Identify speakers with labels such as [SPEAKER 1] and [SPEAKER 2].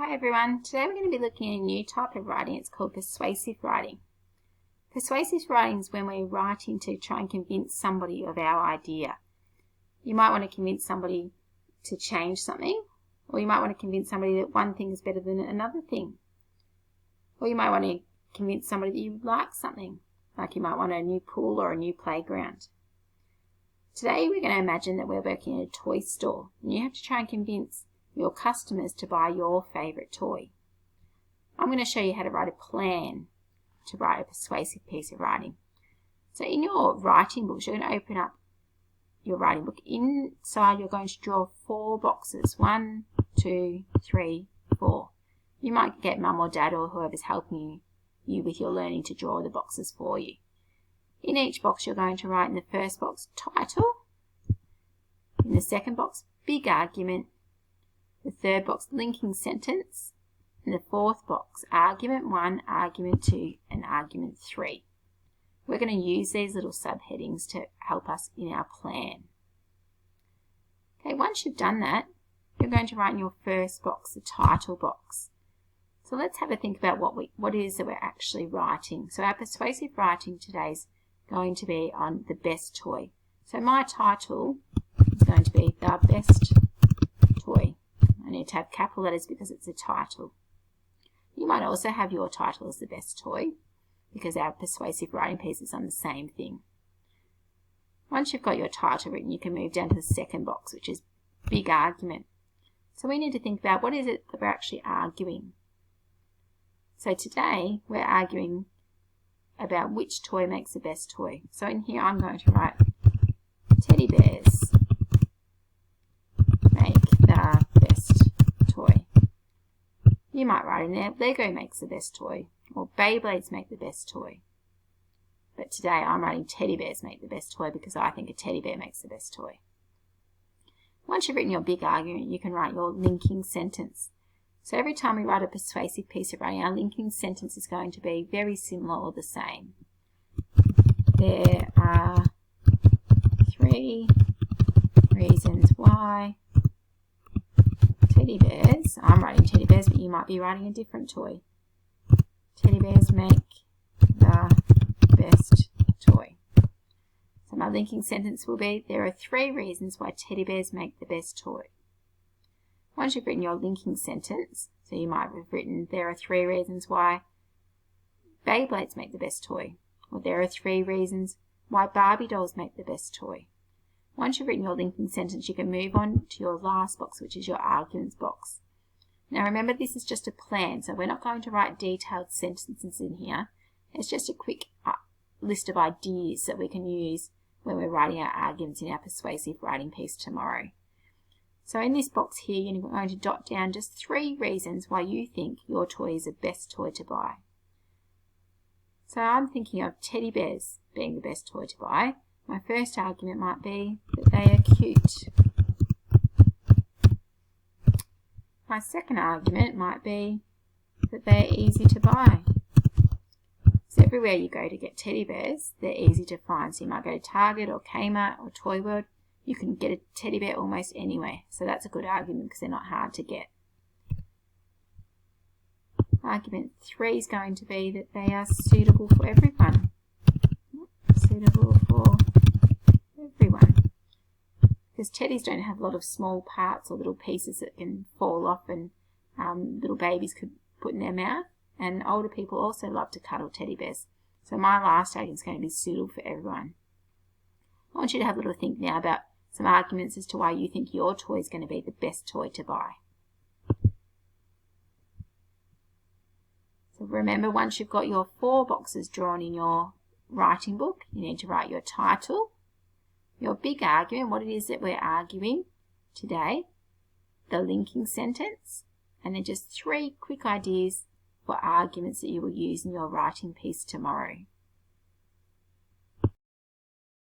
[SPEAKER 1] Hi everyone, today we're going to be looking at a new type of writing. It's called persuasive writing. Persuasive writing is when we're writing to try and convince somebody of our idea. You might want to convince somebody to change something, or you might want to convince somebody that one thing is better than another thing. Or you might want to convince somebody that you like something, like you might want a new pool or a new playground. Today we're going to imagine that we're working in a toy store and you have to try and convince your customers to buy your favourite toy. I'm going to show you how to write a plan to write a persuasive piece of writing. So in your writing books, you're going to open up your writing book. Inside you're going to draw 4 boxes. 1, 2, 3, 4. You might get mum or dad or whoever's helping you with your learning to draw the boxes for you. In each box you're going to write in the first box title, in the second box big argument, the third box linking sentence, and the fourth box argument 1, argument 2 and argument 3. We're going to use these little subheadings to help us in our plan. Okay, once you've done that, you're going to write in your first box, the title box. So let's have a think about what it is that we're actually writing. So our persuasive writing today is going to be on the best toy. So my title is going to be the best toy. I need to have capital letters because it's a title. You might also have your title as the best toy because our persuasive writing piece is on the same thing. Once you've got your title written, you can move down to the second box, which is big argument. So we need to think about what is it that we're actually arguing. So today we're arguing about which toy makes the best toy. So in here I'm going to write teddy bears make the best toy. You might write in there Lego makes the best toy or Beyblades make the best toy. But today I'm writing teddy bears make the best toy because I think a teddy bear makes the best toy. Once you've written your big argument, you can write your linking sentence. So every time we write a persuasive piece of writing, our linking sentence is going to be very similar or the same. There are 3 reasons why teddy bears, I'm writing teddy bears, but you might be writing a different toy. Teddy bears make the best toy. So my linking sentence will be, there are 3 reasons why teddy bears make the best toy. Once you've written your linking sentence, so you might have written, there are 3 reasons why Beyblades make the best toy, or there are 3 reasons why Barbie dolls make the best toy. Once you've written your linking sentence, you can move on to your last box, which is your arguments box. Now remember, this is just a plan, so we're not going to write detailed sentences in here. It's just a quick list of ideas that we can use when we're writing our arguments in our persuasive writing piece tomorrow. So in this box here, you're going to jot down just 3 reasons why you think your toy is the best toy to buy. So I'm thinking of teddy bears being the best toy to buy. My first argument might be that they are cute. My second argument might be that they're easy to buy. So everywhere you go to get teddy bears, they're easy to find. So you might go to Target or Kmart or Toy World. You can get a teddy bear almost anywhere. So that's a good argument because they're not hard to get. Argument 3 is going to be that they are suitable for everyone. Suitable for everyone. Because teddies don't have a lot of small parts or little pieces that can fall off and little babies could put in their mouth. And older people also love to cuddle teddy bears. So my last argument is going to be suitable for everyone. I want you to have a little think now about some arguments as to why you think your toy is going to be the best toy to buy. So remember, once you've got your 4 boxes drawn in your writing book, you need to write your title, your big argument, what it is that we're arguing today, the linking sentence, and then just 3 quick ideas for arguments that you will use in your writing piece tomorrow.